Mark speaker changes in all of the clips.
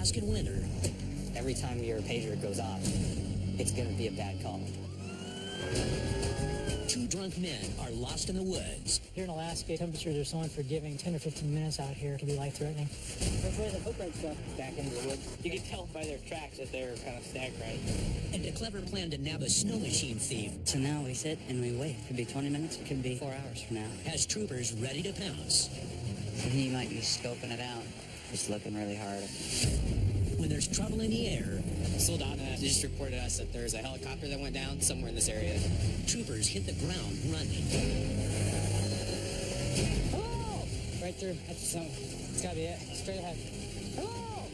Speaker 1: Alaskan winter.
Speaker 2: Every time your pager goes off, it's going to be a bad call.
Speaker 1: Two drunk men are lost in the woods.
Speaker 3: Here in Alaska, temperatures are so unforgiving. 10 or 15 minutes out here can be life-threatening.
Speaker 2: There's where the footprints stuff back into the woods. You can tell by their tracks that they're kind of staggered.
Speaker 1: And a clever plan to nab a snow machine thief.
Speaker 2: So now we sit and we wait. Could be 20 minutes, it could be 4 hours from now.
Speaker 1: Has troopers ready to pounce.
Speaker 2: So he might be scoping it out. Just looking really hard.
Speaker 1: When there's trouble in the air,
Speaker 2: Soldana just reported us that there's a helicopter that went down somewhere in this area.
Speaker 1: troopers hit the ground running.
Speaker 3: Oh! Right through. That's the zone. It's gotta be it. Straight ahead. Oh!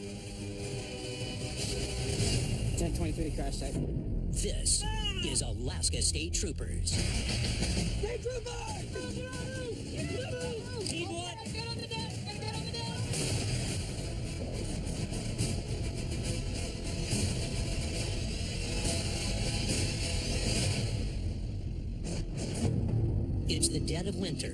Speaker 3: 1023 crash site.
Speaker 1: This is Alaska State Troopers.
Speaker 3: State Troopers!
Speaker 1: Need what?
Speaker 3: Get on the deck! Get on the deck!
Speaker 1: It's the dead of winter.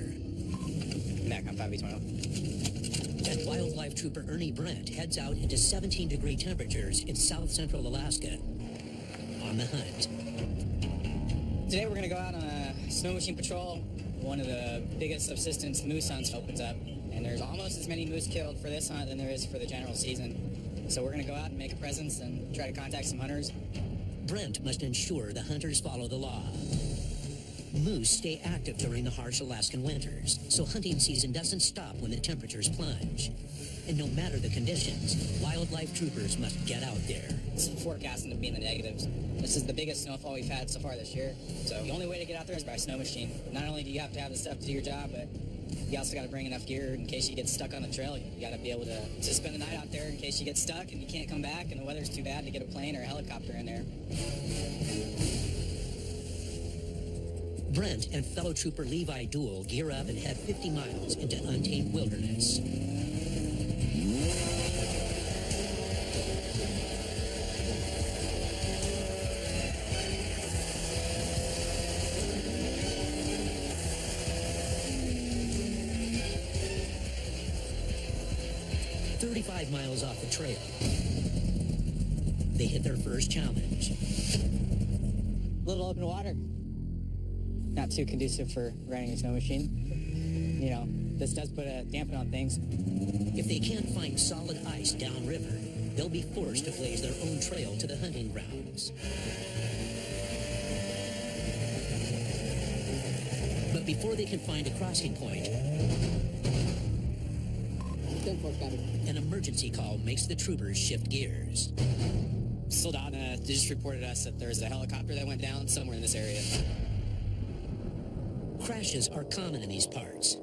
Speaker 2: Back on 5B20.
Speaker 1: And wildlife trooper Ernie Brent heads out into 17-degree temperatures in south central Alaska on the hunt.
Speaker 2: Today we're going to go out on a snow machine patrol. One of the biggest subsistence moose hunts opens up. And there's almost as many moose killed for this hunt than there is for the general season. So we're going to go out and make a presence and try to contact some hunters.
Speaker 1: Brent must ensure the hunters follow the law. Moose stay active during the harsh Alaskan winters, so hunting season doesn't stop when the temperatures plunge. And no matter the conditions, wildlife troopers must get out there.
Speaker 2: It's forecasting to be in the negatives. This is the biggest snowfall we've had so far this year. So the only way to get out there is by snow machine. Not only do you have to have the stuff to do your job, but you also got to bring enough gear in case you get stuck on the trail. You got to be able to spend the night out there in case you get stuck and you can't come back and the weather's too bad to get a plane or a helicopter in there.
Speaker 1: Brent and fellow trooper Levi Duell gear up and head 50 miles into untamed wilderness. Miles off the trail, they hit their first challenge.
Speaker 2: Little open water. Not too conducive for riding a snow machine. You know, this does put a dampen on things.
Speaker 1: If they can't find solid ice downriver, they'll be forced to blaze their own trail to the hunting grounds. But before they can find a crossing point, an emergency call makes the troopers shift gears.
Speaker 2: Soldana just reported us that there's a helicopter that went down somewhere in this area.
Speaker 1: Crashes are common in these parts.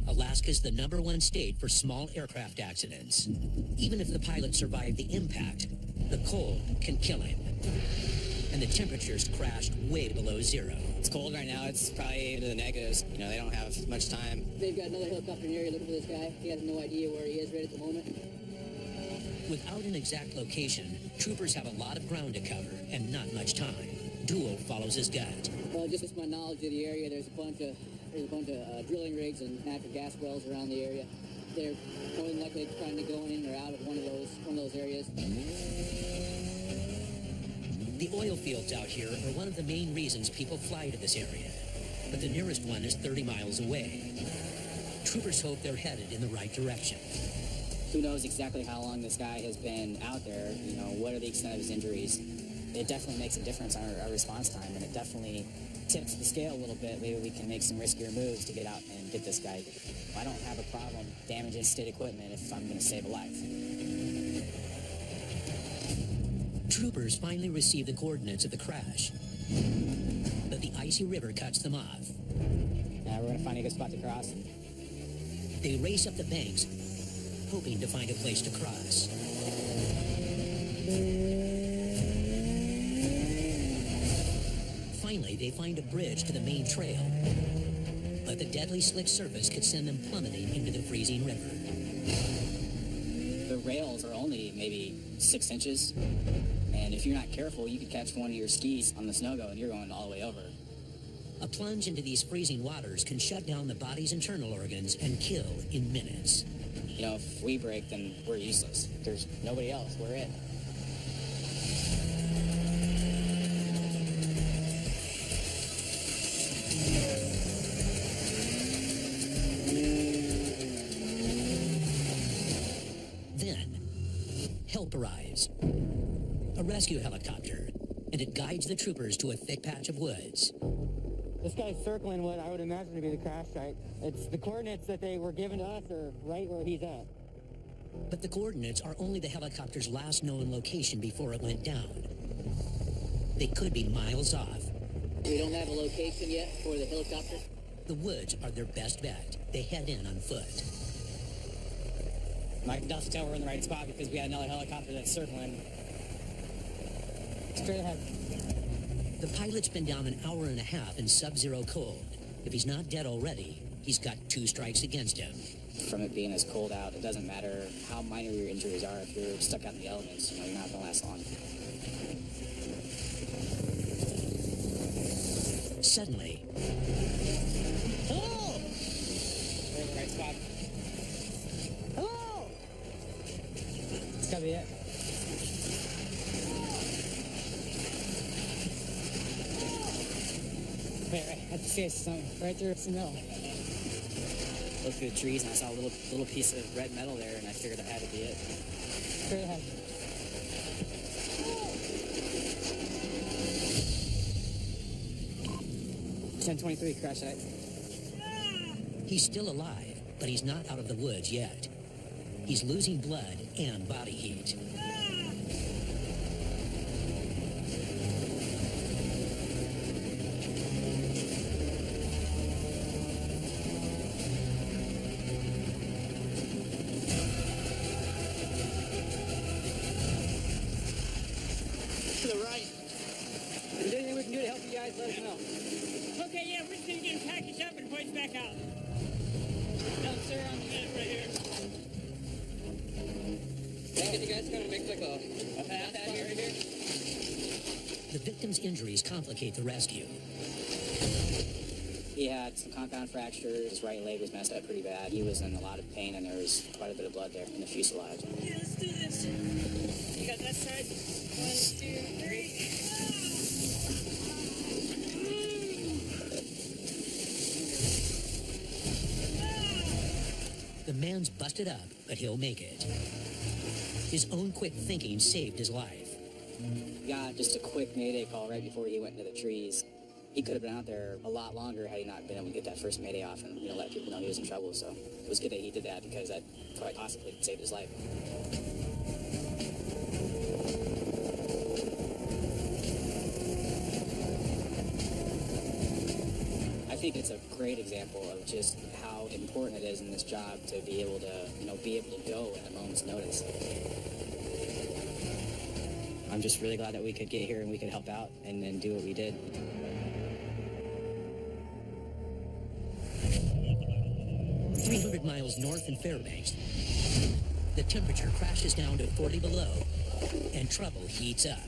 Speaker 1: Alaska's the #1 state for small aircraft accidents. Even if the pilot survived the impact, the cold can kill him. And the temperatures crashed way below zero.
Speaker 2: It's cold right now. It's probably into the negatives. You know, they don't have much time.
Speaker 4: They've got another helicopter in the area looking for this guy. He has no idea where he is right at the moment.
Speaker 1: Without an exact location, troopers have a lot of ground to cover and not much time. Duell follows his gut.
Speaker 4: Well, just my knowledge of the area, there's a bunch of drilling rigs and natural gas wells around the area. They're more than likely trying to go in or out of one of those areas.
Speaker 1: The oil fields out here are one of the main reasons people fly to this area, but the nearest one is 30 miles away. Troopers hope they're headed in the right direction.
Speaker 2: Who knows exactly how long this guy has been out there? You know, what are the extent of his injuries? It definitely makes a difference on our response time, and it definitely tips the scale a little bit. Maybe we can make some riskier moves to get out and get this guy. I don't have a problem damaging state equipment if I'm going to save a life.
Speaker 1: Troopers finally receive the coordinates of the crash, but the icy river cuts them off.
Speaker 2: We're going to find a good spot to cross.
Speaker 1: They race up the banks, hoping to find a place to cross. Finally, they find a bridge to the main trail, but the deadly slick surface could send them plummeting into the freezing river.
Speaker 2: The rails are only maybe 6 inches, and if you're not careful, you could catch one of your skis on the snow-go and you're going all the way over.
Speaker 1: A plunge into these freezing waters can shut down the body's internal organs and kill in minutes.
Speaker 2: You know, if we break, then we're useless. There's nobody else. We're it.
Speaker 1: Then, help arrives. A rescue helicopter, and it guides the troopers to a thick patch of woods.
Speaker 3: This guy's circling what I would imagine to be the crash site. It's the coordinates that they were given to us are right where he's at.
Speaker 1: But the coordinates are only the helicopter's last known location before it went down. They could be miles off.
Speaker 4: We don't have a location yet for the helicopter.
Speaker 1: The woods are their best bet. They head in on foot.
Speaker 2: I can definitely tell we're in the right spot because we had another helicopter that's circling.
Speaker 3: Straight ahead.
Speaker 1: The pilot's been down an hour and a half in sub-zero cold. If he's not dead already, he's got 2 strikes against him.
Speaker 2: From it being as cold out, it doesn't matter how minor your injuries are. If you're stuck out in the elements, you're not going to last long.
Speaker 1: Suddenly,
Speaker 2: Hello! We're in the right spot. Hello!
Speaker 3: It's gotta be it. Wait, right. I have to say something. Right there, it's the middle.
Speaker 2: Looked through the trees and I saw a little piece of red metal there, and I figured that had to be it.
Speaker 3: Straight ahead.
Speaker 2: $1023 crash site.
Speaker 1: he's still alive, but he's not out of the woods yet. He's losing blood and body heat.
Speaker 3: To the right. If there's anything we can do to help you guys, let us know.
Speaker 5: Okay, yeah, we're just gonna get him packaged up and points back out. No, sir, on the minute right here.
Speaker 4: Think you guys gonna make like a path out here, right here?
Speaker 1: The victim's injuries complicate the rescue.
Speaker 2: He had some compound fractures. His right leg was messed up pretty bad. He was in a lot of pain, and there was quite a bit of blood there in the fuselage.
Speaker 5: Yeah, let's do this. You got that side? 1, 2, 3.
Speaker 1: The man's busted up, but he'll make it. His own quick thinking saved his life.
Speaker 2: He got just a quick mayday call right before he went into the trees. He could have been out there a lot longer had he not been able to get that first mayday off and let people know he was in trouble. So it was good that he did that because that quite possibly saved his life. I think it's a great example of just how important it is in this job to be able to go at a moment's notice. I'm just really glad that we could get here and we could help out and do what we did.
Speaker 1: .300 miles north in Fairbanks, the temperature crashes down to 40 below, and trouble heats up.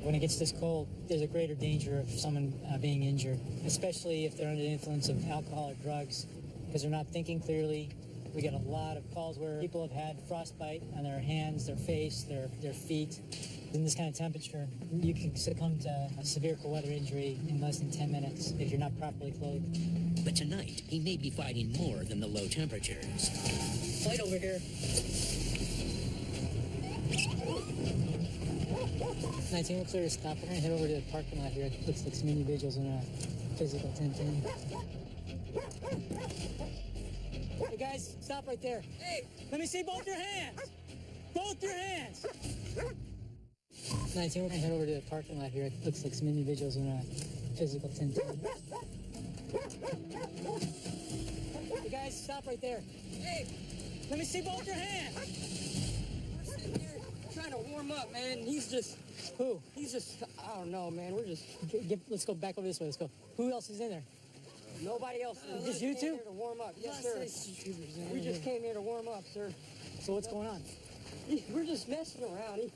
Speaker 3: When it gets this cold, there's a greater danger of someone being injured, especially if they're under the influence of alcohol or drugs, because they're not thinking clearly. We get a lot of calls where people have had frostbite on their hands, their face, their feet. In this kind of temperature, you can succumb to a severe cold weather injury in less than 10 minutes if you're not properly clothed.
Speaker 1: But tonight, he may be fighting more than the low temperatures.
Speaker 3: Flight over here. 19, we're clear to stop. We're going to head over to the parking lot here. It looks like some individuals in a physical 1010. Hey guys, stop right there. Hey, let me see both your hands. Both your hands. 19, we're going to head over to the parking lot here. It looks like some individuals in a physical 1010. Hey guys, stop right there. Hey, let me see both your hands.
Speaker 6: We're sitting here trying to warm up, man. He's just,
Speaker 3: Who?
Speaker 6: I don't know, man. We're just,
Speaker 3: Let's go back over this way. Let's go. Who else is in there?
Speaker 6: nobody else. We
Speaker 3: Just you
Speaker 6: came
Speaker 3: two?
Speaker 6: here to warm up. Yes, sir. We just came here to warm up, sir.
Speaker 3: So what's going on?
Speaker 6: We're just messing around.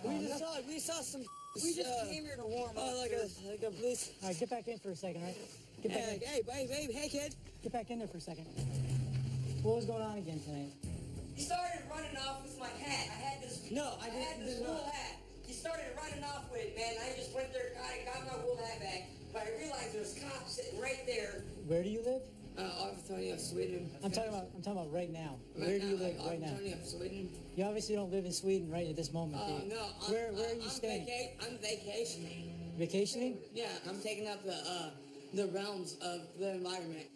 Speaker 6: We saw some. We just came here to warm up. Like a police.
Speaker 3: All right, get back in for a second, all right? Get back in.
Speaker 6: Hey, hey, kid.
Speaker 3: Get back in there for a second. What was going on again tonight?
Speaker 6: He started running off with my hat. I had this.
Speaker 4: No, I
Speaker 6: had this
Speaker 4: didn't.
Speaker 6: wool hat. He started running off with it, man. I just went there, got my wool hat back, but I realized there was cops sitting right there.
Speaker 3: Where do you live?
Speaker 6: Antonio, Sweden.
Speaker 3: I'm talking about right now. Where do you live right now?
Speaker 6: Antonio, Sweden.
Speaker 3: You obviously don't live in Sweden right at this moment, do you?
Speaker 6: No.
Speaker 3: Where are you staying?
Speaker 6: I'm vacationing.
Speaker 3: Vacationing?
Speaker 6: Yeah, I'm taking up the realms of the environment.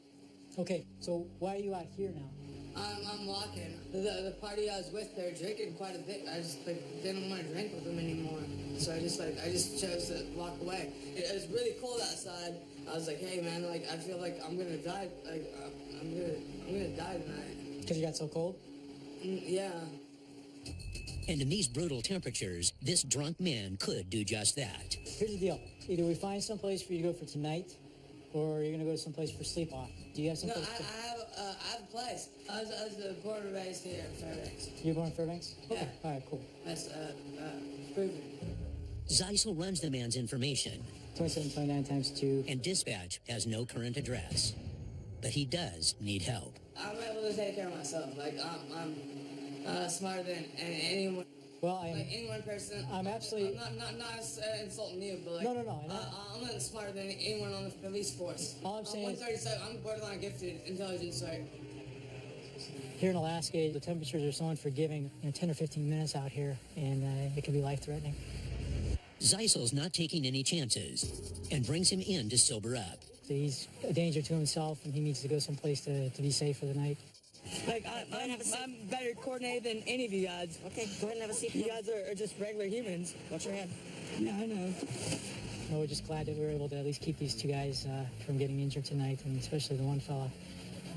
Speaker 3: Okay, so why are you out here now?
Speaker 6: I'm walking. The party I was with, they're drinking quite a bit. I just didn't want to drink with them anymore. So I just chose to walk away. It was really cold outside. I was like, hey man, I feel like I'm gonna die. I'm gonna die tonight.
Speaker 3: Because you got so cold?
Speaker 6: Yeah.
Speaker 1: And in these brutal temperatures, this drunk man could do just that.
Speaker 3: Here's the deal. Either we find some place for you to go for tonight, or you're gonna go to some place for sleep off. Do you have some
Speaker 6: No,
Speaker 3: place?
Speaker 6: I have a place. I was born and raised here in Fairbanks.
Speaker 3: You're born in Fairbanks?
Speaker 6: Yeah.
Speaker 3: Okay. All right, cool.
Speaker 6: That's proven.
Speaker 1: Zeisel runs the man's information,
Speaker 3: 2729 times 2.
Speaker 1: and dispatch has no current address. But he does need help.
Speaker 6: I'm able to take care of myself. I'm smarter than anyone.
Speaker 3: Well, I am.
Speaker 6: Any one person.
Speaker 3: I'm absolutely.
Speaker 6: I'm not insulting you, but
Speaker 3: No.
Speaker 6: I'm not smarter than anyone on the police force.
Speaker 3: All I'm saying is-
Speaker 6: 137. I'm borderline gifted intelligence. So
Speaker 3: Here in Alaska, the temperatures are so unforgiving. 10 or 15 minutes out here, and it can be life-threatening.
Speaker 1: Zeisel's not taking any chances and brings him in to sober up.
Speaker 3: So he's a danger to himself, and he needs to go someplace to be safe for the night.
Speaker 6: I'm better coordinated than any of you guys.
Speaker 4: Okay, go ahead and have a seat.
Speaker 6: You guys are just regular humans.
Speaker 4: Watch your hand.
Speaker 6: Yeah, I know.
Speaker 3: Well, we're just glad that we were able to at least keep these two guys from getting injured tonight, and especially the one fella.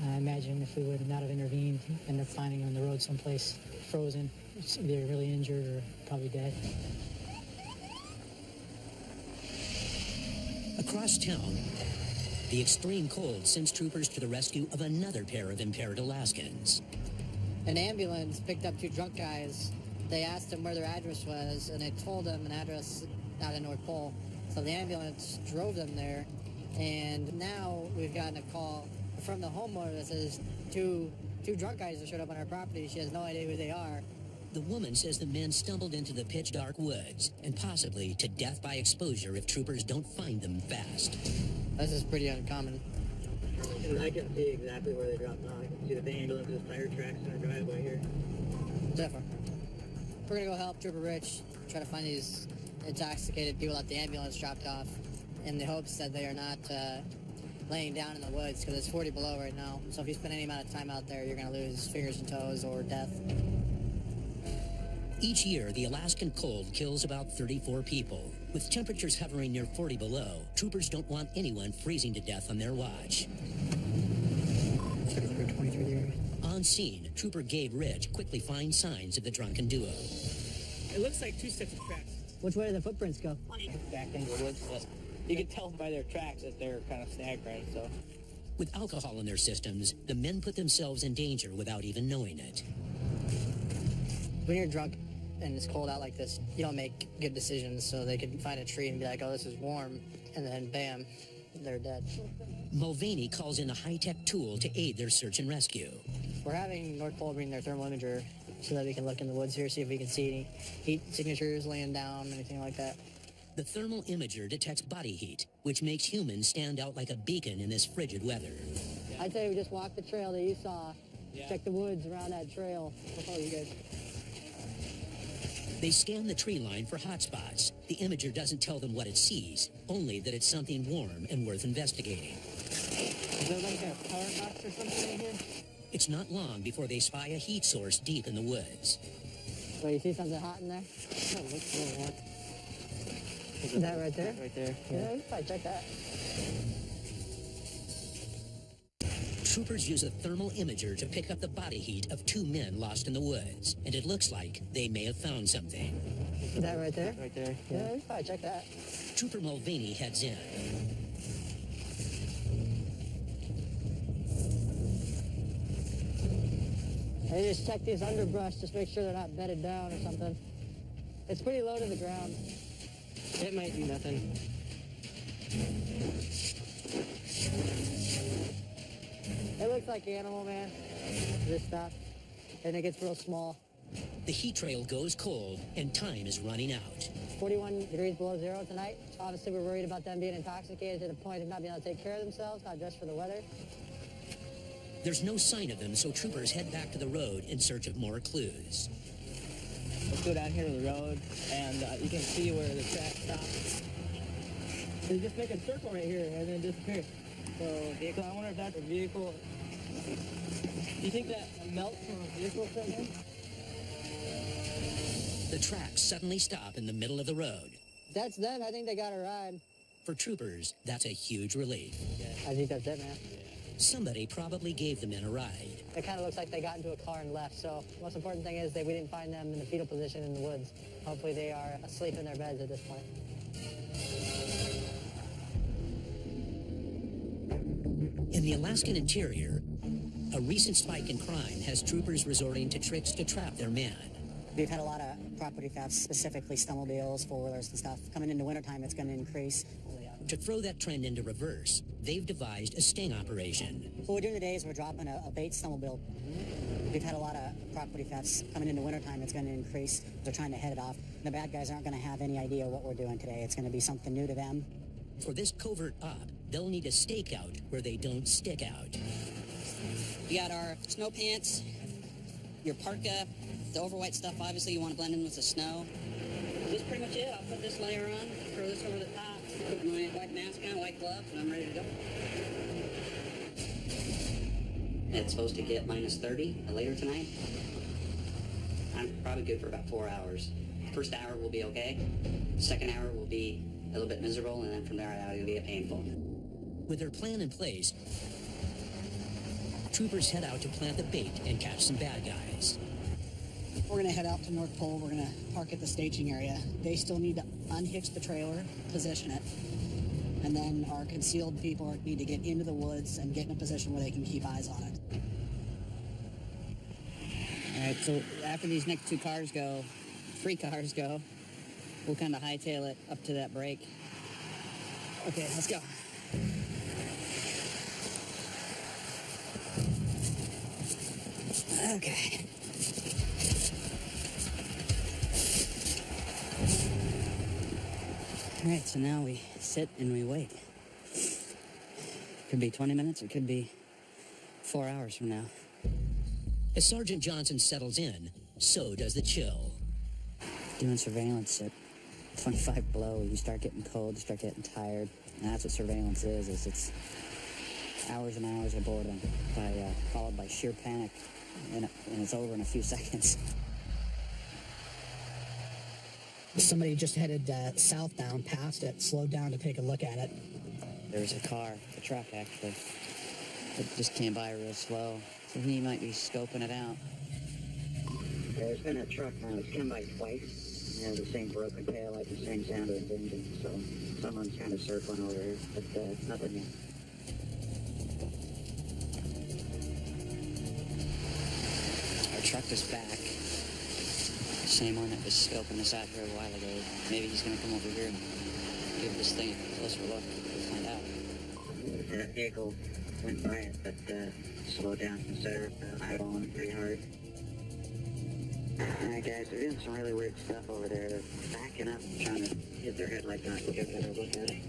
Speaker 3: I imagine if we would not have intervened, end up finding him on the road someplace frozen, either really injured or probably dead.
Speaker 1: Across town, the extreme cold sends troopers to the rescue of another pair of impaired Alaskans.
Speaker 7: An ambulance picked up two drunk guys. They asked them where their address was, and they told them an address out in North Pole. So the ambulance drove them there, and now we've gotten a call from the homeowner that says two drunk guys that showed up on our property. She has no idea who they are.
Speaker 1: The woman says the men stumbled into the pitch-dark woods and possibly to death by exposure if troopers don't find them fast.
Speaker 7: This is pretty uncommon.
Speaker 8: And I can see exactly where they dropped off. I can see the ambulance with the tire tracks in our driveway here.
Speaker 7: Different. We're gonna go help Trooper Rich try to find these intoxicated people that the ambulance dropped off in the hopes that they are not laying down in the woods, because it's 40 below right now. So if you spend any amount of time out there, you're gonna lose fingers and toes or death.
Speaker 1: Each year, the Alaskan cold kills about 34 people. With temperatures hovering near 40 below, troopers don't want anyone freezing to death on their watch. On scene, Trooper Gabe Rich quickly finds signs of the drunken duo.
Speaker 9: It looks like two sets of tracks.
Speaker 7: Which way do the footprints go?
Speaker 9: Back into the woods. But you can tell by their tracks that they're kind of staggering, so.
Speaker 1: With alcohol in their systems, the men put themselves in danger without even knowing it.
Speaker 7: When you're drunk and it's cold out like this, you don't make good decisions, so they could find a tree and be like, oh, this is warm, and then bam, they're dead.
Speaker 1: Mulvaney calls in a high-tech tool to aid their search and rescue.
Speaker 7: We're having North Pole bring their thermal imager so that we can look in the woods here, see if we can see any heat signatures laying down, anything like that.
Speaker 1: The thermal imager detects body heat, which makes humans stand out like a beacon in this frigid weather.
Speaker 7: I'd say we just walk the trail that you saw, check the woods around that trail. I'll follow you guys.
Speaker 1: They scan the tree line for hot spots. The imager doesn't tell them what it sees, only that it's something warm and worth investigating.
Speaker 7: Is there like a power box or something in here?
Speaker 1: It's not long before they spy a heat source deep in the woods.
Speaker 7: So you see something hot in there?
Speaker 9: Oh, looks really hot.
Speaker 7: Is that right there?
Speaker 9: Right there.
Speaker 7: Yeah, we can probably check that.
Speaker 1: Troopers use a thermal imager to pick up the body heat of two men lost in the woods, and it looks like they may have found something.
Speaker 7: Is that right there?
Speaker 9: Right there.
Speaker 7: Yeah, we can probably check that.
Speaker 1: Trooper Mulvaney heads in.
Speaker 7: They just check these underbrush, just make sure they're not bedded down or something. It's pretty low to the ground.
Speaker 9: It might be nothing.
Speaker 7: It looks like animal, man. This stuff, and it gets real small.
Speaker 1: The heat trail goes cold, and time is running out.
Speaker 7: 41 degrees below zero tonight. Obviously, we're worried about them being intoxicated to the point of not being able to take care of themselves, not just for the weather.
Speaker 1: There's no sign of them, so troopers head back to the road in search of more clues.
Speaker 9: Let's go down here to the road, and you can see where the track stops. They just make a circle right here and then disappear. So I wonder if that's a vehicle. Do you think that melts from a vehicle something?
Speaker 1: The tracks suddenly stop in the middle of the road.
Speaker 7: That's them. I think they got a ride.
Speaker 1: For troopers, that's a huge relief.
Speaker 7: I think that's it, man.
Speaker 1: Somebody probably gave the men a ride.
Speaker 7: It kind of looks like they got into a car and left. So the most important thing is that we didn't find them in the fetal position in the woods. Hopefully they are asleep in their beds at this point.
Speaker 1: In the Alaskan interior, a recent spike in crime has troopers resorting to tricks to trap their men.
Speaker 10: We've had a lot of property thefts, specifically snowmobiles, four-wheelers and stuff. Coming into wintertime, it's going to increase.
Speaker 1: To throw that trend into reverse, they've devised a sting operation.
Speaker 10: What we're doing today is we're dropping a bait snowmobile. We've had a lot of property thefts. Coming into wintertime, it's going to increase. They're trying to head it off. The bad guys aren't going to have any idea what we're doing today. It's going to be something new to them.
Speaker 1: For this covert op, they'll need a stakeout where they don't stick out.
Speaker 11: We got our snow pants, your parka, the overwhite stuff, obviously you want to blend in with the snow. This is pretty much it. I'll put this layer on, throw this over the top, put my white mask on, white gloves, and I'm ready to go. It's supposed to get minus 30 later tonight. I'm probably good for about 4 hours. First hour will be okay. Second hour will be a little bit miserable, and then from there out it'll get painful.
Speaker 1: With their plan in place, troopers head out to plant the bait and catch some bad guys.
Speaker 10: We're going to head out to North Pole. We're going to park at the staging area. They still need to unhitch the trailer, position it, and then our concealed people need to get into the woods and get in a position where they can keep eyes on it.
Speaker 11: All right, so after these next two cars go, 3 cars go, we'll kind of hightail it up to that break. Okay, let's go. Okay. All right, so now we sit and we wait. Could be 20 minutes, it could be 4 hours from now.
Speaker 1: As Sergeant Johnson settles in, so does the chill.
Speaker 11: Doing surveillance at 25 below, you start getting cold, you start getting tired. And that's what surveillance is it's hours and hours of boredom, followed by sheer panic, and it's over in a few seconds.
Speaker 10: Somebody just headed southbound past it, slowed down to take a look at it.
Speaker 11: There was a car, a truck actually, that just came by real slow, so he might be scoping it out.
Speaker 8: There's been a truck now that's come by twice. It has the same broken tail, like the same sound of its engine, so someone's kind of circling over here, but nothing yet.
Speaker 11: Our truck is back. Same one that was scoping this out here a while ago. Maybe he's going to come over here and give this thing a closer look. We'll find out.
Speaker 8: That vehicle went by it, but slowed down instead of idling pretty hard. Alright guys, they're doing some really weird stuff over there. They're backing up, trying to hit their headlights on to get a better look at it.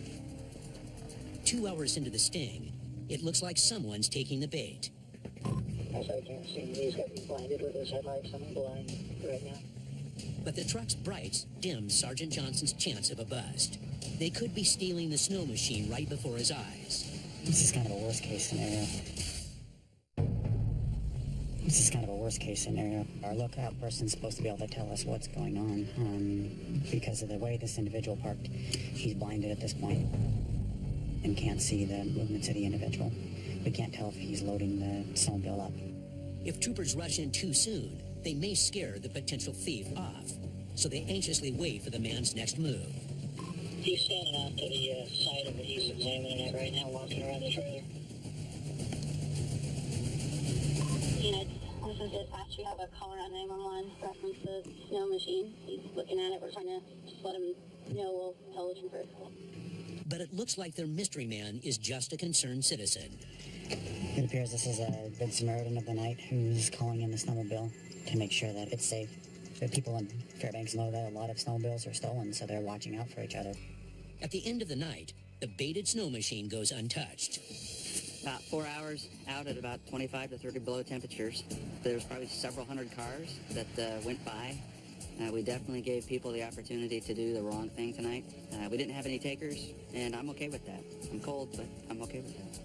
Speaker 1: 2 hours into the sting, it looks like someone's taking the bait.
Speaker 10: I can't see. He's got me blinded with his headlights. I'm blind right now.
Speaker 1: But the truck's brights dim Sergeant Johnson's chance of a bust. They could be stealing the snow machine right before his eyes.
Speaker 10: This is kind of a worst-case scenario. Our lookout person's supposed to be able to tell us what's going on. Because of the way this individual parked, he's blinded at this point and can't see the movements of the individual. We can't tell if he's loading the snowmobile up.
Speaker 1: If troopers rush in too soon, they may scare the potential thief off. So they anxiously wait for the man's next move.
Speaker 10: He's standing out to the side of it. He's examining it right now, walking around the trailer.
Speaker 12: Unit, this is dispatch. We have a caller on 911 reference the snow machine. He's looking at it. We're trying to just let him know we'll tell the trooper.
Speaker 1: But it looks like their mystery man is just a concerned citizen.
Speaker 10: It appears this is a good Samaritan of the night who's calling in the snowmobile to make sure that it's safe. The people in Fairbanks know that a lot of snowmobiles are stolen, so they're watching out for each other.
Speaker 1: At the end of the night, the baited snow machine goes untouched.
Speaker 11: About 4 hours out at about 25 to 30 below temperatures. There's probably several hundred cars that went by. We definitely gave people the opportunity to do the wrong thing tonight. We didn't have any takers, and I'm okay with that. I'm cold, but I'm okay with that.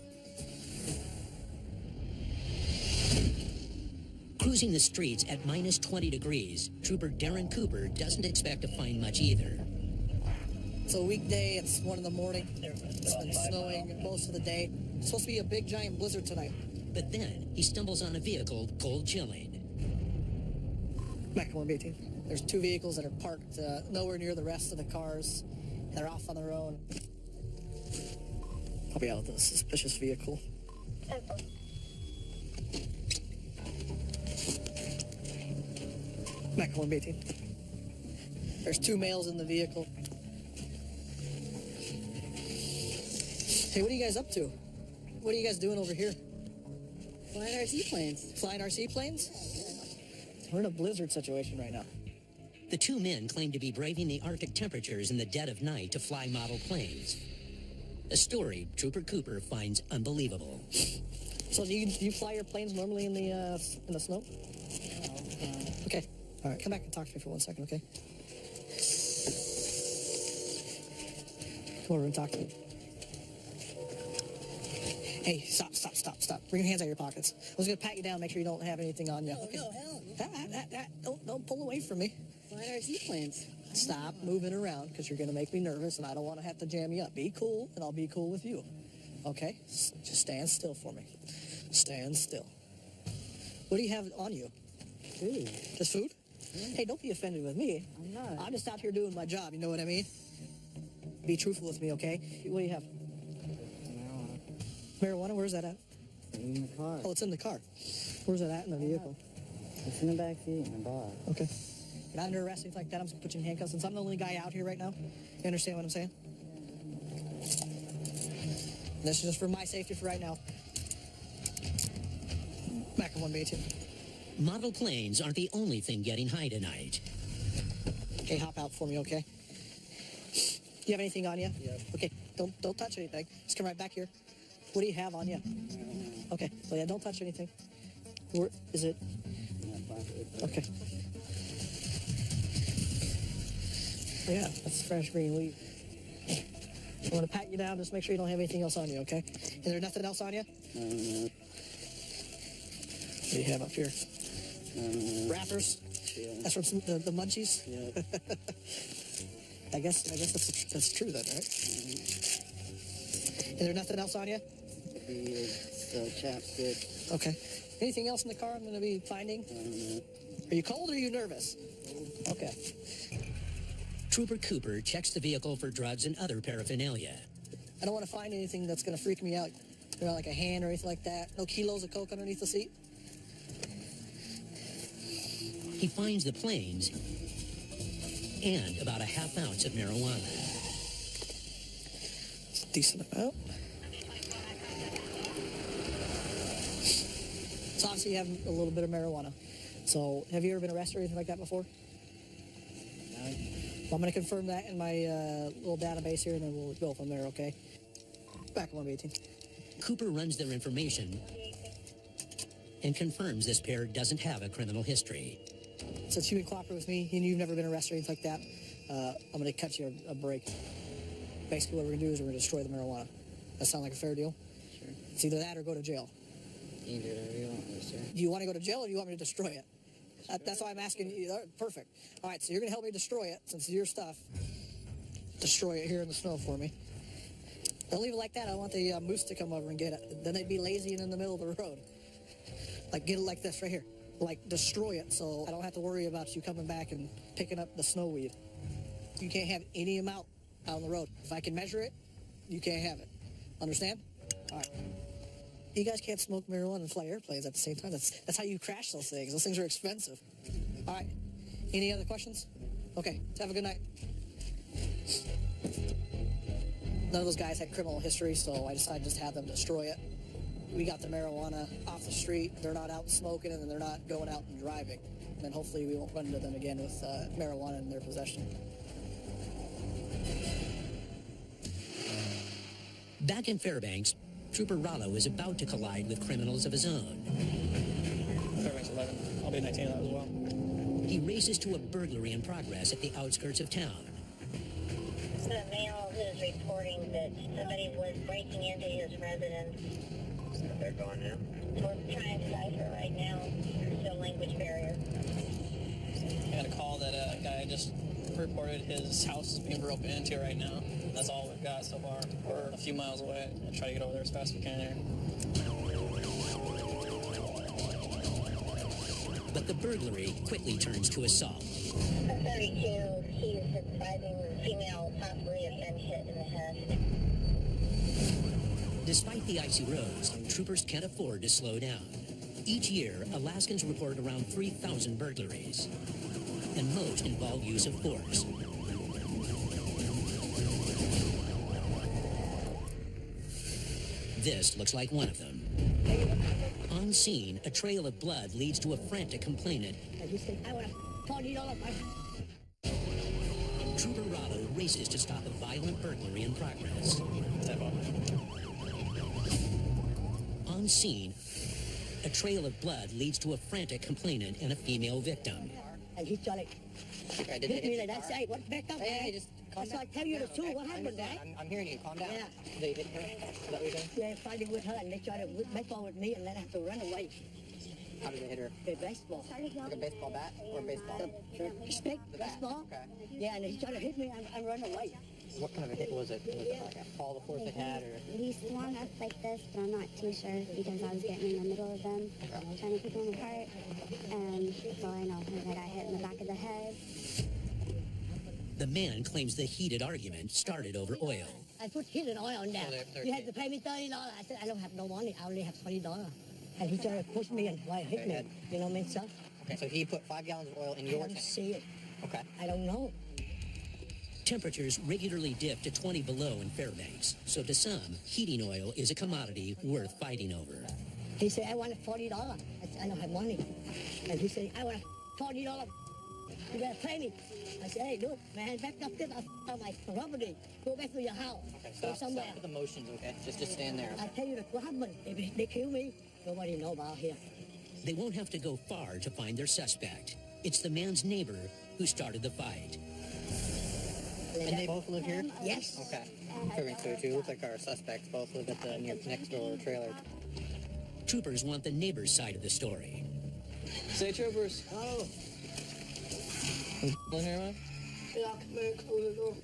Speaker 1: Cruising the streets at minus 20 degrees, Trooper Darren Cooper doesn't expect to find much either.
Speaker 13: It's a weekday, it's 1 in the morning. It's been snowing most of the day. It's supposed to be a big giant blizzard tonight.
Speaker 1: But then he stumbles on a vehicle cold chilling.
Speaker 13: Back at 118. There's 2 vehicles that are parked nowhere near the rest of the cars. They're off on their own. I'll be out with a suspicious vehicle. Back at 118. There's 2 males in the vehicle. Hey, what are you guys up to? What are you guys doing over here?
Speaker 7: Flying RC planes.
Speaker 13: Flying RC planes? We're in a blizzard situation right now.
Speaker 1: The 2 men claim to be braving the Arctic temperatures in the dead of night to fly model planes. A story Trooper Cooper finds unbelievable.
Speaker 13: So do you fly your planes normally in the snow? Okay. All right. Come back and talk to me for 1 second, okay? Come over and talk to me. Hey, stop. Bring your hands out of your pockets. I was going to pat you down, make sure you don't have anything on you.
Speaker 7: Oh, okay?
Speaker 13: No, hell. Don't pull away from me.
Speaker 7: Flying RC planes.
Speaker 13: Stop moving around, because you're going to make me nervous, and I don't want to have to jam you up. Be cool, and I'll be cool with you. Okay? Just stand still for me. Stand still. What do you have on you?
Speaker 7: Food.
Speaker 13: Just food?
Speaker 7: Yeah.
Speaker 13: Hey, don't be offended with me.
Speaker 7: I'm not.
Speaker 13: I'm just out here doing my job, you know what I mean? Be truthful with me, okay? What do you have? Marijuana, where's that at?
Speaker 7: In the car.
Speaker 13: Oh, it's in the car. Where's it at in the vehicle?
Speaker 7: It's in the back seat in my bag.
Speaker 13: Okay. You're not under arrest, anything like that. I'm just going to put you in handcuffs. Since I'm the only guy out here right now, you understand what I'm saying? This is just for my safety for right now. Back at 118.
Speaker 1: Model planes aren't the only thing getting high tonight.
Speaker 13: Okay, hop out for me, okay? You have anything on you?
Speaker 7: Yeah.
Speaker 13: Okay, don't touch anything. Just come right back here. What do you have on you? Okay, well, yeah, don't touch anything. Where is it? Okay. Yeah, that's fresh green leaf. I'm going to pat you down, just make sure you don't have anything else on you, okay? Is there nothing else on you?
Speaker 7: No.
Speaker 13: What do you have up here? Wrappers?
Speaker 7: Yeah.
Speaker 13: That's from the munchies?
Speaker 7: Yeah.
Speaker 13: I guess that's true then, right? Is there nothing else on you?
Speaker 7: Chapstick.
Speaker 13: Okay. Anything else in the car I'm going to be finding? Are you cold or are you nervous? Okay.
Speaker 1: Trooper Cooper checks the vehicle for drugs and other paraphernalia.
Speaker 13: I don't want to find anything that's going to freak me out. You know, like a hand or anything like that. No kilos of coke underneath the seat.
Speaker 1: He finds the planes and about a half ounce of marijuana.
Speaker 13: It's a decent amount. So obviously you have a little bit of marijuana. So have you ever been arrested or anything like that before?
Speaker 7: No.
Speaker 13: Well, I'm going to confirm that in my little database here, and then we'll go from there, okay? Back at 118.
Speaker 1: Cooper runs their information and confirms this pair doesn't have a criminal history.
Speaker 13: Since you've been cooperating with me and you've never been arrested or anything like that, I'm going to cut you a break. Basically, what we're going to do is we're going to destroy the marijuana. That sound like a fair deal?
Speaker 7: Sure.
Speaker 13: It's either that or go to jail.
Speaker 7: You can do whatever you want, sir.
Speaker 13: Do you want to go to jail or do you want me to destroy it? That's why I'm asking you. Perfect. All right, so you're going to help me destroy it since it's your stuff. Destroy it here in the snow for me. Don't leave it like that. I want the moose to come over and get it. Then they'd be lazy and in the middle of the road. Like, get it like this right here. Like, destroy it so I don't have to worry about you coming back and picking up the snow weed. You can't have any amount out on the road. If I can measure it, you can't have it. Understand? All right. You guys can't smoke marijuana and fly airplanes at the same time. That's how you crash those things. Those things are expensive. All right. Any other questions? Okay. Have a good night. None of those guys had criminal history, so I decided to just have them destroy it. we got the marijuana off the street, they're not out smoking, and they're not going out and driving. And then hopefully we won't run into them again with marijuana in their possession.
Speaker 1: Back in Fairbanks, Trooper Rollo is about to collide with criminals of his own.
Speaker 9: Fairbanks 11. I'll be 19 of that as well.
Speaker 1: He races to a burglary in progress at the outskirts of town.
Speaker 12: The male is reporting that somebody was breaking into his residence.
Speaker 8: They're going now.
Speaker 12: We're trying to cipher right now. There's still language barrier.
Speaker 9: I got a call that a guy just reported his house is being broken into right now. That's all we've got so far. We're a few miles away. I'll try to get over there as fast as we can here.
Speaker 1: But the burglary quickly turns to assault.
Speaker 12: 32, he's describing the female possibly has been hit in the head.
Speaker 1: Despite the icy roads, troopers can't afford to slow down. Each year, Alaskans report around 3,000 burglaries, and most involve use of force. This looks like one of them. On scene, a trail of blood leads to a frantic complainant.
Speaker 12: And he said, I want $40.
Speaker 1: Trooper Rollo races to stop a violent burglary in progress. On scene, a trail of blood leads to a frantic complainant and a female victim.
Speaker 12: And he started hit me like that. Say, what back up? Hey, just calm down. I tell you the truth. What happened, Dad?
Speaker 11: I'm hearing you. Calm down.
Speaker 12: Yeah.
Speaker 11: They hit her? Is that what you're saying?
Speaker 12: They're fighting with her, and they tried to baseball with me, and then I have to run away.
Speaker 11: How did they hit her?
Speaker 12: The baseball.
Speaker 11: Like a baseball bat or a baseball?
Speaker 12: The stick,
Speaker 11: The bat.
Speaker 12: baseball.
Speaker 11: Okay.
Speaker 12: Yeah, and he tried to hit me, and I run away.
Speaker 11: What kind of a hit was it? Was it like a fall the force they had, or?
Speaker 14: He swung up like this, but I'm not too sure because I was getting in the middle of them, trying to keep them apart. And that's all I know is I got hit in the back of the head.
Speaker 1: The man claims the heated argument started over oil.
Speaker 12: I put heated oil on that. You had to pay me $30. I said, I don't have no money. I only have $20. And he tried to push me and hit me. You know what I mean, sir?
Speaker 11: Okay, so he put 5 gallons of oil in your
Speaker 12: tank. I don't see it.
Speaker 11: Okay.
Speaker 12: I don't know.
Speaker 1: Temperatures regularly dip to 20 below in Fairbanks, so to some, heating oil is a commodity worth fighting over.
Speaker 12: He said, I want $40. I said, I don't have money. And he said, I want $40. You better pay me. I said, hey, look, man, back up this. I'll my property. Go back to your house.
Speaker 11: Okay,
Speaker 12: Go
Speaker 11: stop
Speaker 12: somewhere.
Speaker 11: with emotions, okay? Just stand there.
Speaker 12: I tell you what happened. If they kill me, nobody know about here.
Speaker 1: They won't have to go far to find their suspect. It's the man's neighbor who started the fight.
Speaker 11: And they both live here?
Speaker 12: Yes.
Speaker 11: Okay. Fairbanks 32 looks like our suspects both live at the next door trailer.
Speaker 1: Troopers want the neighbor's side of the story.
Speaker 9: Say, troopers.
Speaker 6: Oh.
Speaker 9: In here, man?
Speaker 6: Yeah, man, close the door.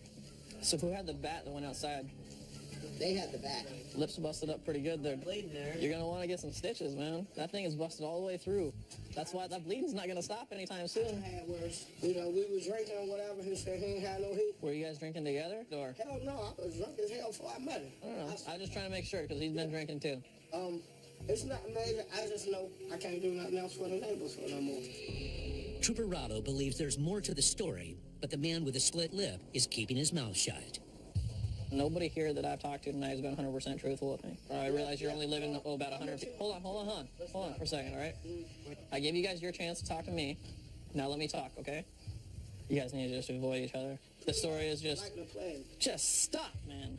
Speaker 9: So who had the bat that went outside?
Speaker 11: They had the bat.
Speaker 9: Lips busted up pretty good there.
Speaker 6: Bleeding there.
Speaker 9: You're gonna want to get some stitches, man. That thing is busted all the way through. That's why that bleeding's not gonna stop anytime soon.
Speaker 6: I had worse. You know, we was drinking or whatever. He said he ain't had no heat.
Speaker 9: Were you guys drinking together? Or?
Speaker 6: Hell no, I was drunk as hell before I met him.
Speaker 9: I don't know. I was just trying to make sure because he's been drinking too.
Speaker 6: It's not amazing. I just know I can't do nothing else for the neighbors for no more.
Speaker 1: Trooper Rollo believes there's more to the story, but the man with a split lip is keeping his mouth shut.
Speaker 9: Nobody here that I've talked to tonight has been 100% truthful with me. I realize you're only living about 100 feet. Hold on for a second, all right? I gave you guys your chance to talk to me. Now let me talk, okay? You guys need to just avoid each other. The story is just stop, man.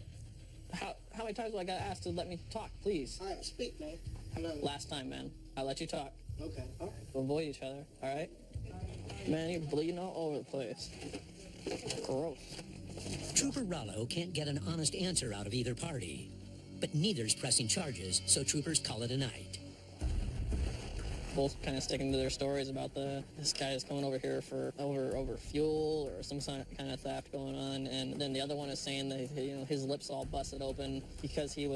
Speaker 9: How many times do I got asked to let me talk, please?
Speaker 6: All right, speak, man.
Speaker 9: Last time, man. I let you talk.
Speaker 6: Okay, all right.
Speaker 9: Avoid each other, all right? Man, you're bleeding all over the place. Gross.
Speaker 1: Trooper Rollo can't get an honest answer out of either party, but neither's pressing charges, so troopers call it a night.
Speaker 9: Both kind of sticking to their stories about this guy is coming over here for over fuel or some kind of theft going on, and then the other one is saying that his lips all busted open because he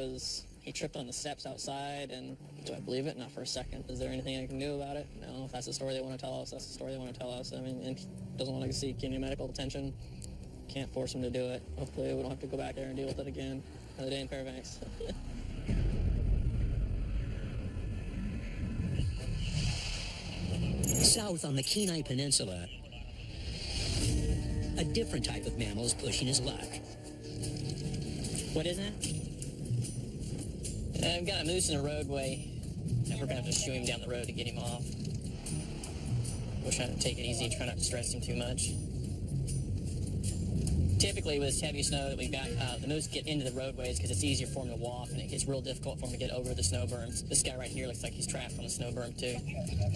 Speaker 9: tripped on the steps outside. And do I believe it? Not for a second. Is there anything I can do about it? No. If that's the story they want to tell us, that's the story they want to tell us. I mean, and he doesn't want to seek any medical attention. Can't force him to do it. Hopefully we don't have to go back there and deal with it again. Another day in Fairbanks.
Speaker 1: South on the Kenai Peninsula, a different type of mammal is pushing his luck.
Speaker 11: What is that?
Speaker 9: I've got a moose in the roadway, and we're going to have to shoo him down the road to get him off. We're trying to take it easy, try not to stress him too much. Typically, with this heavy snow that we've got, the moose get into the roadways because it's easier for them to walk, and it gets real difficult for them to get over the snow berms. This guy right here looks like he's trapped on the snow berm, too.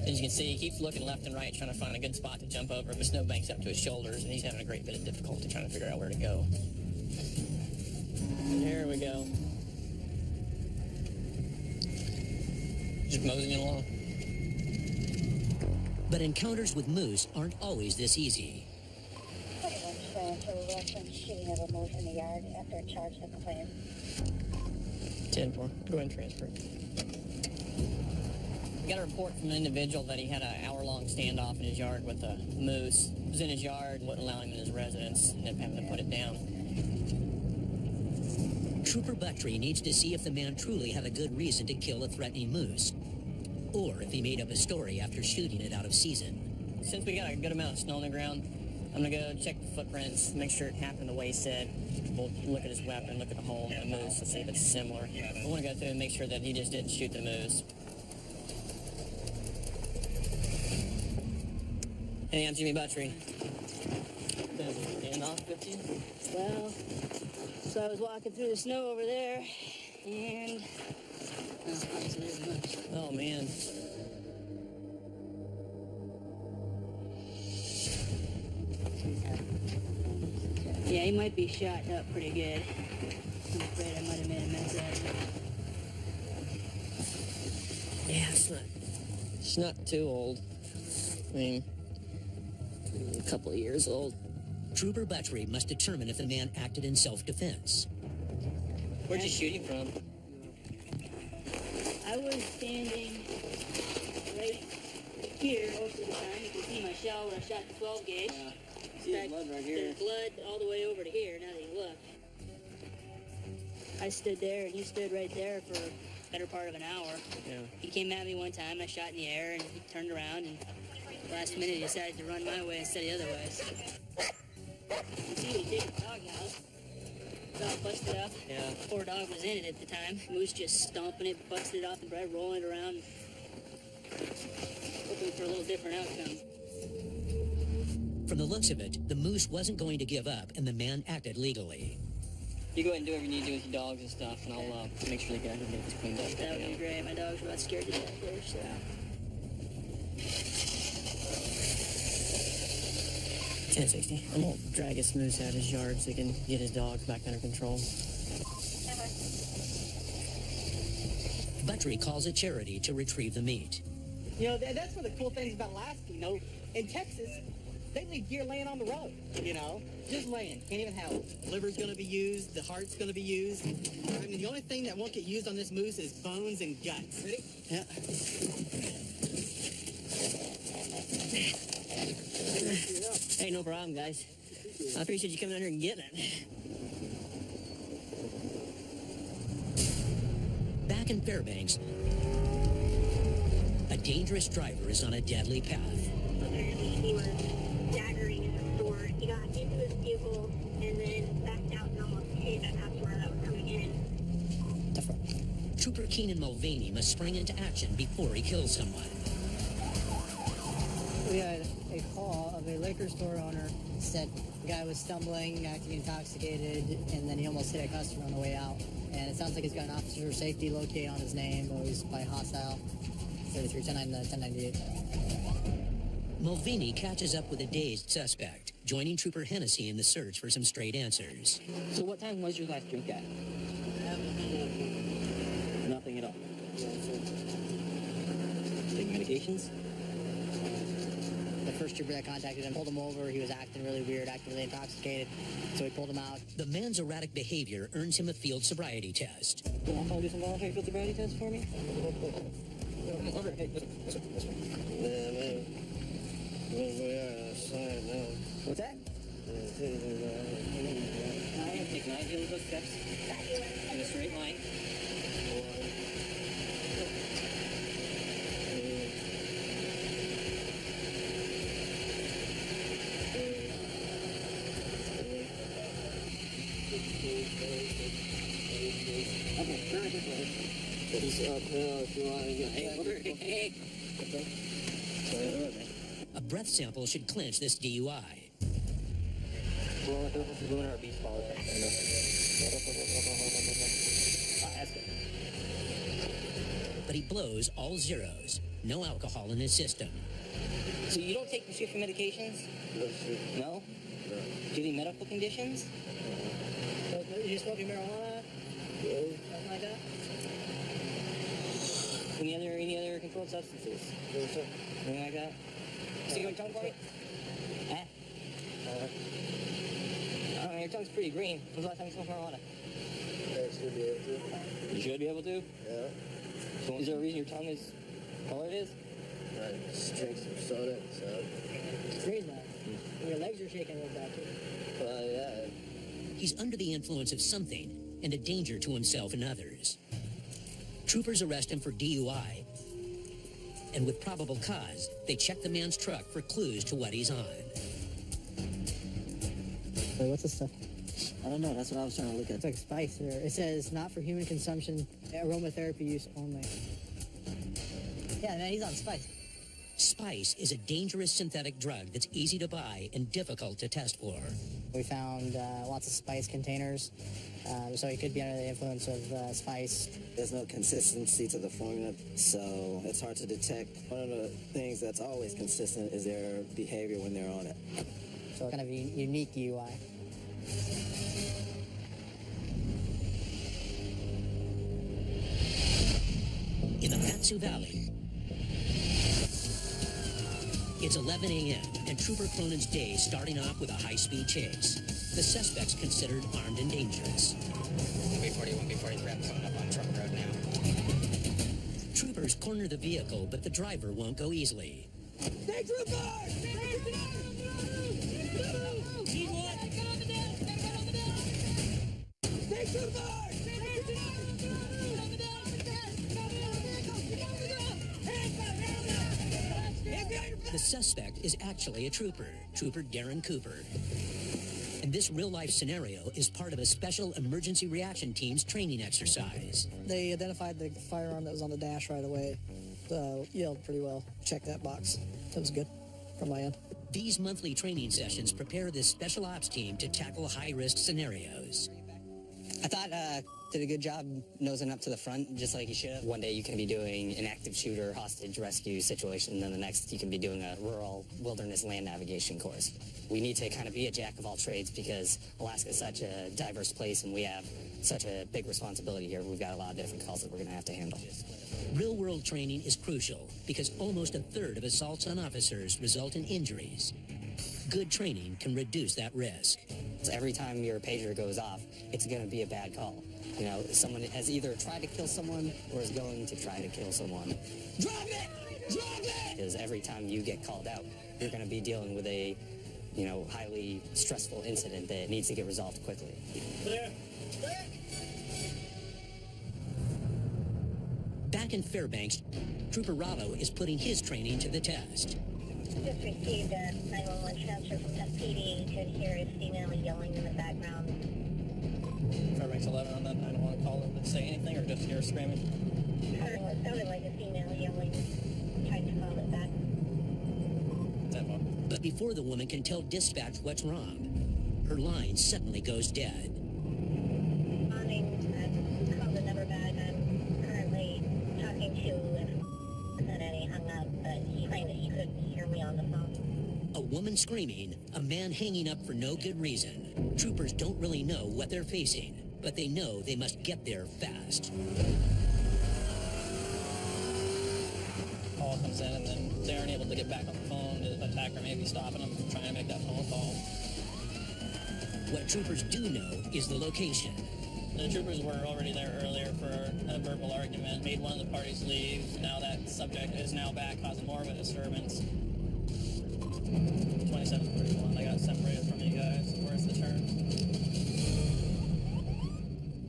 Speaker 9: As you can see, he keeps looking left and right, trying to find a good spot to jump over. The snow banks up to his shoulders, and he's having a great bit of difficulty trying to figure out where to go. And here we go. Just moseying along.
Speaker 1: But encounters with moose aren't always this easy.
Speaker 14: 21 for reference shooting of a moose in the yard after a charge of complaint.
Speaker 9: 10-4. Go ahead and transfer. We got a report from an individual that he had an hour-long standoff in his yard with a moose. It was in his yard, wouldn't allow him in his residence, and ended up having to put it down.
Speaker 1: Trooper Buttry needs to see if the man truly had a good reason to kill a threatening moose, or if he made up a story after shooting it out of season.
Speaker 9: Since we got a good amount of snow on the ground, I'm going to go check the footprints, make sure it happened the way he said. We'll look at his weapon, look at the hole in the moose, and see if it's similar. I want to go through and make sure that he just didn't shoot the moose. Hey, I'm Jimmy Buttry. Stand off 15?
Speaker 15: Well, so I was walking through the snow over there, and obviously there's a moose.
Speaker 9: Oh, man.
Speaker 15: Yeah, he might be shot up pretty good. I'm afraid I might have made a mess out of it.
Speaker 9: Yeah, it's not too old. I mean, a couple of years old.
Speaker 1: Trooper Buttry must determine if the man acted in self-defense.
Speaker 9: Where'd you shoot him from?
Speaker 15: I was standing right here most of the time. You can see my shell where I shot the 12 gauge.
Speaker 9: Yeah. See the blood right here.
Speaker 15: There's blood all the way over to here, now that you look. I stood there, and he stood right there for a better part of an hour.
Speaker 9: Yeah.
Speaker 15: He came at me one time, I shot in the air, and he turned around, and last minute he decided to run my way instead of the other way. You can see he did the doghouse. Dog busted up.
Speaker 9: Yeah.
Speaker 15: Poor dog was in it at the time. Moose just stomping it, busted it off the bread, rolling it around, hoping for a little different outcome.
Speaker 1: From the looks of it, the moose wasn't going to give up, and the man acted legally.
Speaker 9: You go ahead and do whatever you need to do with your dogs and stuff, and I'll make sure the guy can get this cleaned up.
Speaker 15: That would be great. My dogs were about scared to death there, so.
Speaker 9: 1060. I'm gonna drag his moose out of his yard so he can get his dogs back under control.
Speaker 1: Buttry calls a charity to retrieve the meat.
Speaker 16: You know, that's one of the cool things about Alaska, you know. In Texas, they leave deer laying on the road, you know. Just laying, can't even help. Liver's gonna be used, the heart's gonna be used. I mean, the only thing that won't get used on this moose is bones and guts. Ready?
Speaker 9: Yeah. Hey, no problem, guys. I appreciate you coming out here and getting it.
Speaker 1: Back in Fairbanks, a dangerous driver is on a deadly path.
Speaker 14: He was staggering in the store. He got into his vehicle and then backed out and almost hit a customer that was coming in.
Speaker 1: Trooper Keenan Mulvaney must spring into action before he kills someone.
Speaker 7: We had a call of a liquor store owner said the guy was stumbling, acting intoxicated, and then he almost hit a customer on the way out. And it sounds like he's got an officer of safety located on his name, but he's by hostile. 331098.
Speaker 1: Mulvaney catches up with a dazed suspect, joining Trooper Hennessy in the search for some straight answers.
Speaker 9: So what time was your last drink at? Nothing at all. Taking medications?
Speaker 7: The first trooper that contacted him pulled him over. He was acting really weird, acting really intoxicated, so we pulled him out.
Speaker 1: The man's erratic behavior earns him a field sobriety test.
Speaker 9: You want to do some voluntary field sobriety tests for me? Over. Hey, this one.
Speaker 17: Yeah, man.
Speaker 9: What's that? Take 9 of those steps in a straight line. Okay, turn it this way. He's uphill if you want to get
Speaker 1: A breath sample should clinch this DUI. But he blows all zeros. No alcohol in his system.
Speaker 2: So you don't take prescription medications? No? Do you have any medical conditions?
Speaker 3: You smoking marijuana? Something like that?
Speaker 2: Any other controlled substances? Anything like that? See your tongue for me? Your tongue's pretty green. When's the last time you smoked marijuana?
Speaker 9: I should be able to.
Speaker 2: You should be able to?
Speaker 9: Yeah.
Speaker 2: So is there a reason your tongue is the color it is?
Speaker 9: I just drink some soda, so.
Speaker 3: It's green now. And your legs are shaking a little bit too.
Speaker 9: Well, yeah.
Speaker 1: He's under the influence of something and a danger to himself and others. Troopers arrest him for DUI. And with probable cause, they check the man's truck for clues to what he's on.
Speaker 3: Wait, what's this stuff?
Speaker 11: I don't know. That's what I was trying to look at.
Speaker 3: It's like spice there. It says not for human consumption, aromatherapy use only. Yeah, man, he's on spice.
Speaker 1: Spice is a dangerous synthetic drug that's easy to buy and difficult to test for.
Speaker 3: We found lots of spice containers, so he could be under the influence of spice.
Speaker 11: There's no consistency to the formula, so it's hard to detect. One of the things that's always consistent is their behavior when they're on it.
Speaker 3: So kind of a unique UI.
Speaker 1: In the Matsu Valley, it's 11 a.m., and Trooper Cronin's day is starting off with a high-speed chase. The suspect's considered armed and dangerous.
Speaker 2: 1B40, 1B40 threat coming up on Truck Road now.
Speaker 1: Troopers corner the vehicle, but the driver won't go easily.
Speaker 6: Stay Trooper! Stay Trooper!
Speaker 1: The suspect is actually a trooper, Trooper Darren Cooper. And this real-life scenario is part of a special emergency reaction team's training exercise.
Speaker 13: They identified the firearm that was on the dash right away. Yelled pretty well. Check that box. That was good from my end.
Speaker 1: These monthly training sessions prepare this special ops team to tackle high-risk scenarios.
Speaker 2: I thought did a good job nosing up to the front, just like you should. One day you can be doing an active shooter hostage rescue situation, and then the next you can be doing a rural wilderness land navigation course. We need to kind of be a jack of all trades because Alaska is such a diverse place, and we have such a big responsibility here. We've got a lot of different calls that we're going to have to handle.
Speaker 1: Real-world training is crucial because almost a third of assaults on officers result in injuries. Good training can reduce that risk.
Speaker 2: So every time your pager goes off, it's going to be a bad call. You know, someone has either tried to kill someone or is going to try to kill someone.
Speaker 6: Drop it! Drop it!
Speaker 2: Because every time you get called out, you're going to be dealing with a, highly stressful incident that needs to get resolved quickly.
Speaker 1: Back in Fairbanks, Trooper Rollo is putting his training to the test.
Speaker 17: Just received a 911 transfer from SPD. Could hear a female yelling in the background.
Speaker 9: Fairbanks 11 on that 911 call. Did it say anything or just hear screaming?
Speaker 17: It sounded like a female yelling. Tried to call it back.
Speaker 1: But before the woman can tell dispatch what's wrong, her line suddenly goes dead.
Speaker 17: Morning, I've called the number back. I'm currently talking to and then he hung up, but he claimed that he couldn't hear me on the phone.
Speaker 1: A woman screaming, a man hanging up for no good reason. Troopers don't really know what they're facing, but they know they must get there fast.
Speaker 9: Call comes in, and then they aren't able to get back on the phone. The attacker may be stopping them from trying to make that phone call.
Speaker 1: What troopers do know is the location.
Speaker 9: The troopers were already there earlier for a verbal argument, made one of the parties leave. Now that subject is now back, causing more of a disturbance. 2731, I got separated from you guys. Where's the turn?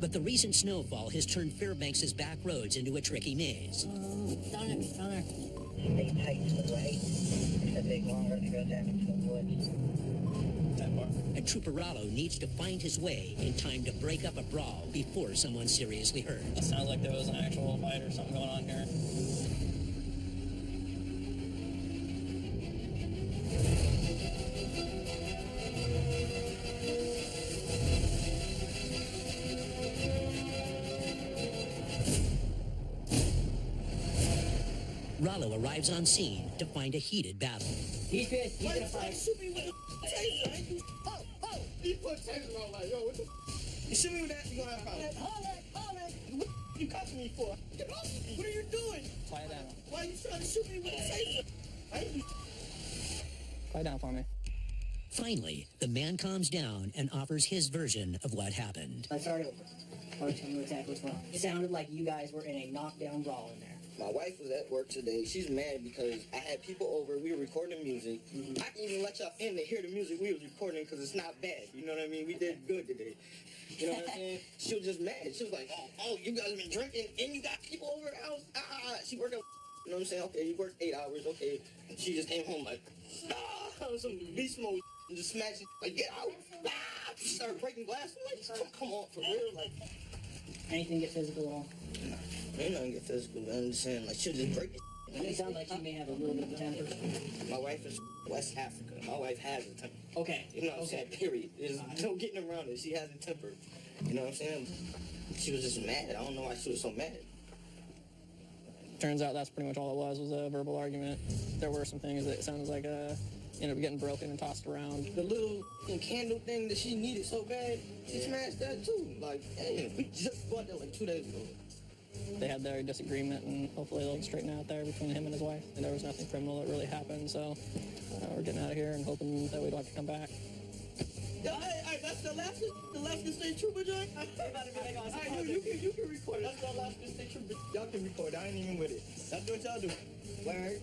Speaker 1: But the recent snowfall has turned Fairbanks' back roads into a tricky maze.
Speaker 3: Down there.
Speaker 17: Stay tight to the right. It's a big long road that goes out into the woods.
Speaker 1: And Trooper Rollo needs to find his way in time to break up a brawl before someone's seriously hurt.
Speaker 2: It sounds like there was an actual fight or something going on here.
Speaker 1: Rollo arrives on scene to find a heated battle.
Speaker 9: He's pissed. He's gonna fight.
Speaker 16: Shoot me with the taser. Oh! He put taser on like, yo, what the You shoot me with that, you gonna have a problem. Hold it. What you cuffing me for? Get off me. What are you doing?
Speaker 9: Quiet down.
Speaker 16: Why are you trying to shoot me with a taser? I ain't do
Speaker 9: Quiet down for me.
Speaker 1: Finally, the man calms down and offers his version of what happened.
Speaker 9: Let's start over. I'll tell you exactly what's going on. It sounded like you guys were in a knockdown brawl in there.
Speaker 16: My wife was at work today. She's mad because I had people over. We were recording music. I didn't even let y'all in to hear the music we was recording because it's not bad. You know what I mean? We did good today. You know what I'm saying? She was just mad. She was like, oh, you guys been drinking and you got people over the house. She worked at, you know what I'm saying? Okay, you worked 8 hours. Okay. She just came home like, some beast mode. And just smashing, like, get out. She started breaking glass. I'm like, come on, for real. Like,
Speaker 9: anything get physical at all?
Speaker 16: No. Ain't nothing get physical, but I'm just saying, like, she'll just break it.
Speaker 9: It sounds like she may have a little bit of a temper.
Speaker 16: My wife is West Africa. My wife has a temper.
Speaker 9: Okay.
Speaker 16: You know what I'm saying? Period. There's no getting around it. She has a temper. You know what I'm saying? She was just mad. I don't know why she was so mad.
Speaker 9: Turns out that's pretty much all it was a verbal argument. There were some things that it sounds like ended up getting broken and tossed around.
Speaker 16: The little candle thing that she needed so bad, she smashed that too. Like, hey, we just bought that like 2 days ago.
Speaker 9: They had their disagreement, and hopefully they'll straighten out there between him and his wife. And there was nothing criminal that really happened, so we're getting out of here and hoping that we don't have to come back.
Speaker 16: Yeah, hey, that's the Alaska State Trooper joint. You can record it. That's the Alaska State Trooper. Y'all can record. I ain't even with it. That's what y'all do. Word.